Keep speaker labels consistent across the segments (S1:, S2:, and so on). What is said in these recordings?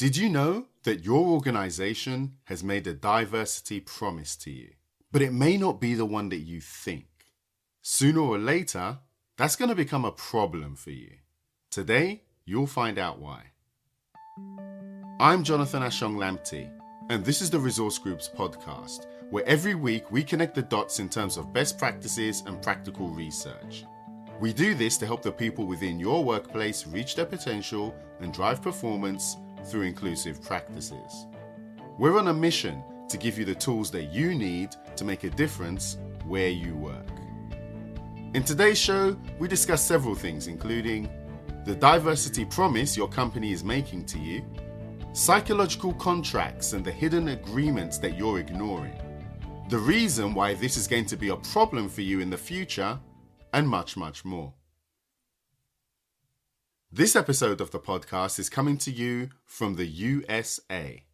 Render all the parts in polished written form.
S1: Did you know that your organization has made a diversity promise to you, but it may not be the one that you think? Sooner or later, that's going to become a problem for you. Today, you'll find out why. I'm Jonathan Ashong Lamptey, and this is the Resource Group's podcast, where every week we connect the dots in terms of best practices and practical research. We do this to help the people within your workplace reach their potential and drive performance through inclusive practices. We're on a mission to give you the tools that you need to make a difference where you work. In today's show, we discuss several things, including the diversity promise your company is making to you, psychological contracts and the hidden agreements that you're ignoring, the reason why this is going to be a problem for you in the future, and much, much more. This episode of the podcast is coming to you from the USA.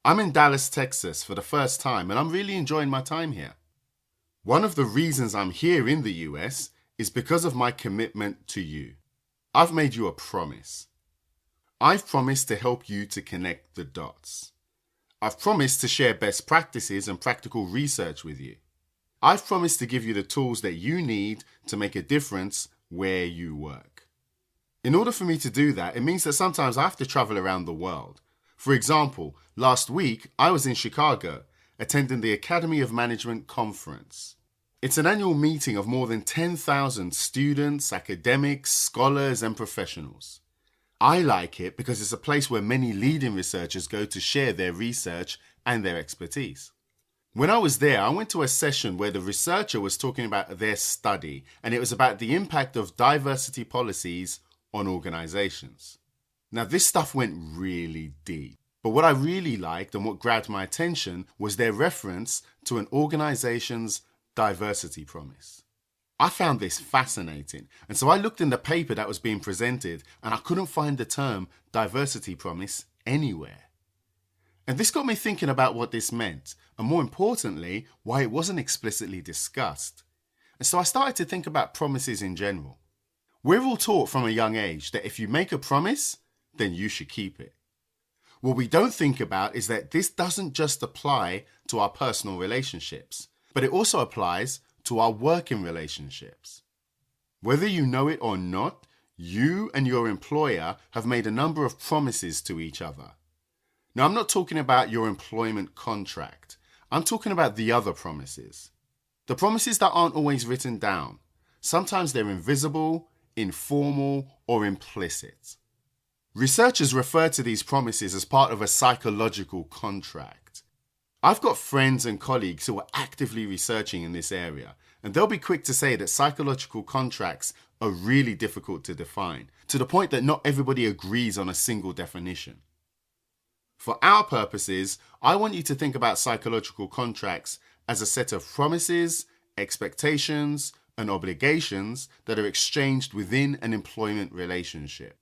S1: I'm in Dallas, Texas for the first time, and I'm really enjoying my time here. One of the reasons I'm here in the US is because of my commitment to you. I've made you a promise. I've promised to help you to connect the dots. I've promised to share best practices and practical research with you. I've promised to give you the tools that you need to make a difference where you work. In order for me to do that, it means that sometimes I have to travel around the world. For example, last week I was in Chicago attending the Academy of Management Conference. It's an annual meeting of more than 10,000 students, academics, scholars, and professionals. I like it because it's a place where many leading researchers go to share their research and their expertise. When I was there, I went to a session where the researcher was talking about their study, and it was about the impact of diversity policies on organizations. Now, this stuff went really deep, but what I really liked and what grabbed my attention was their reference to an organization's diversity promise. I found this fascinating, and so I looked in the paper that was being presented, and I couldn't find the term diversity promise anywhere. And this got me thinking about what this meant, and more importantly, why it wasn't explicitly discussed. And so I started to think about promises in general. We're all taught from a young age that if you make a promise, then you should keep it. What we don't think about is that this doesn't just apply to our personal relationships, but it also applies to our working relationships. Whether you know it or not, you and your employer have made a number of promises to each other. Now, I'm not talking about your employment contract. I'm talking about the other promises. The promises that aren't always written down. Sometimes they're invisible, informal, or implicit. Researchers refer to these promises as part of a psychological contract. I've got friends and colleagues who are actively researching in this area, and they'll be quick to say that psychological contracts are really difficult to define, to the point that not everybody agrees on a single definition. For our purposes, I want you to think about psychological contracts as a set of promises, expectations, and obligations that are exchanged within an employment relationship.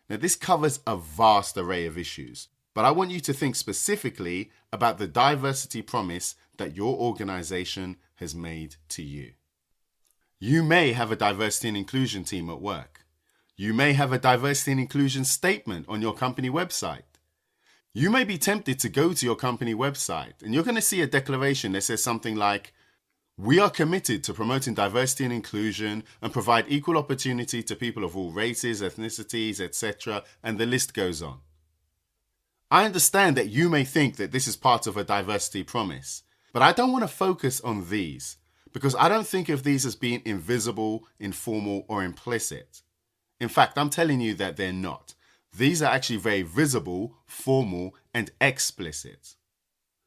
S1: Now, this covers a vast array of issues, but I want you to think specifically about the diversity promise that your organization has made to you. You may have a diversity and inclusion team at work. You may have a diversity and inclusion statement on your company website. You may be tempted to go to your company website and you're going to see a declaration that says something like, "We are committed to promoting diversity and inclusion and provide equal opportunity to people of all races, ethnicities, etc." And the list goes on. I understand that you may think that this is part of a diversity promise, but I don't want to focus on these because I don't think of these as being invisible, informal, or implicit. In fact, I'm telling you that they're not. These are actually very visible, formal, and explicit.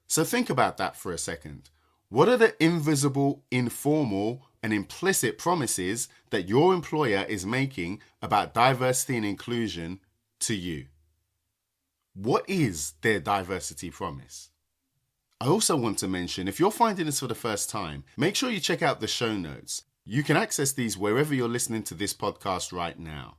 S1: So think about that for a second. What are the invisible, informal, and implicit promises that your employer is making about diversity and inclusion to you? What is their diversity promise? I also want to mention, if you're finding this for the first time, make sure you check out the show notes. You can access these wherever you're listening to this podcast right now.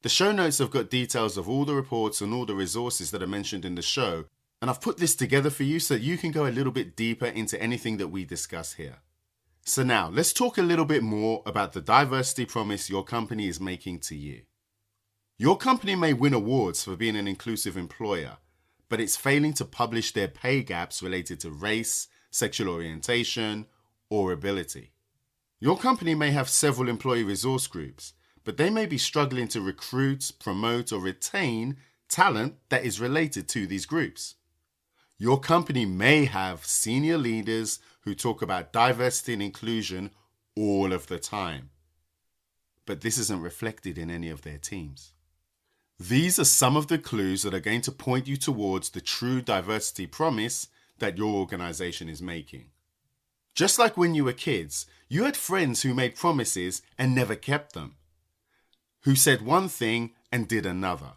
S1: The show notes have got details of all the reports and all the resources that are mentioned in the show, and I've put this together for you so that you can go a little bit deeper into anything that we discuss here. So now, let's talk a little bit more about the diversity promise your company is making to you. Your company may win awards for being an inclusive employer, but it's failing to publish their pay gaps related to race, sexual orientation, or ability. Your company may have several employee resource groups, but they may be struggling to recruit, promote, or retain talent that is related to these groups. Your company may have senior leaders who talk about diversity and inclusion all of the time, but this isn't reflected in any of their teams. These are some of the clues that are going to point you towards the true diversity promise that your organization is making. Just like when you were kids, you had friends who made promises and never kept them, who said one thing and did another,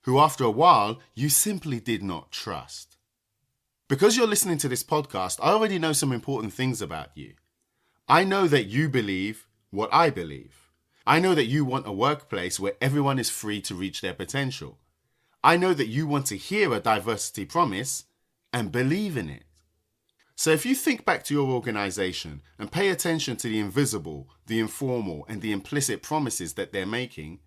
S1: who after a while you simply did not trust. Because you're listening to this podcast, I already know some important things about you. I know that you believe what I believe. I know that you want a workplace where everyone is free to reach their potential. I know that you want to hear a diversity promise and believe in it. So if you think back to your organization and pay attention to the invisible, the informal, and the implicit promises that they're making,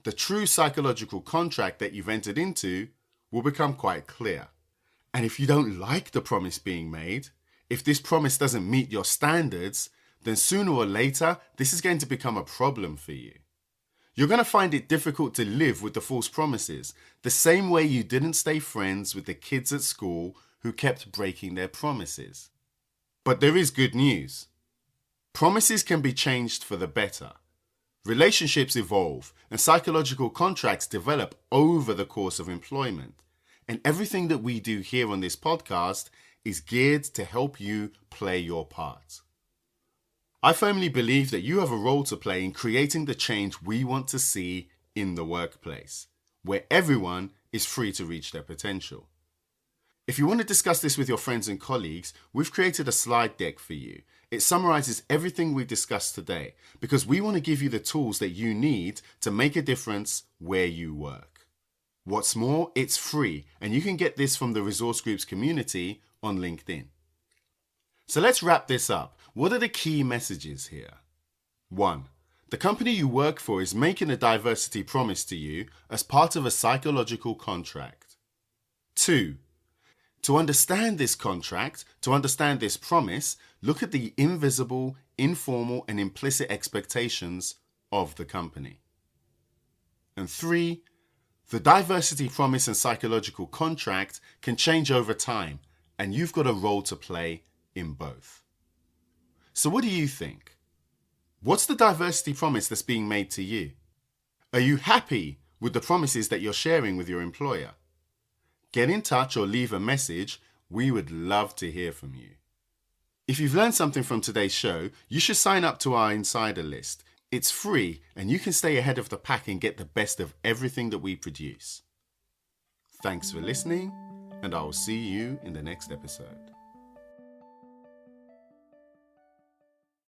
S1: the true psychological contract that you've entered into will become quite clear. And if you don't like the promise being made, if this promise doesn't meet your standards, then sooner or later, this is going to become a problem for you. You're going to find it difficult to live with the false promises, the same way you didn't stay friends with the kids at school who kept breaking their promises. But there is good news. Promises can be changed for the better. Relationships evolve and psychological contracts develop over the course of employment. And everything that we do here on this podcast is geared to help you play your part. I firmly believe that you have a role to play in creating the change we want to see in the workplace, where everyone is free to reach their potential. If you want to discuss this with your friends and colleagues, we've created a slide deck for you. It summarizes everything we discussed today because we want to give you the tools that you need to make a difference where you work. What's more, it's free, and you can get this from the Resource Groups community on LinkedIn. So let's wrap this up. What are the key messages here? 1. The company you work for is making a diversity promise to you as part of a psychological contract. 2. To understand this contract, to understand this promise, look at the invisible, informal, and implicit expectations of the company. And 3. The diversity promise and psychological contract can change over time, and you've got a role to play in both. So what do you think? What's the diversity promise that's being made to you? Are you happy with the promises that you're sharing with your employer? Get in touch or leave a message. We would love to hear from you. If you've learned something from today's show, you should sign up to our insider list. It's free and you can stay ahead of the pack and get the best of everything that we produce. Thanks for listening, and I will see you in the next episode.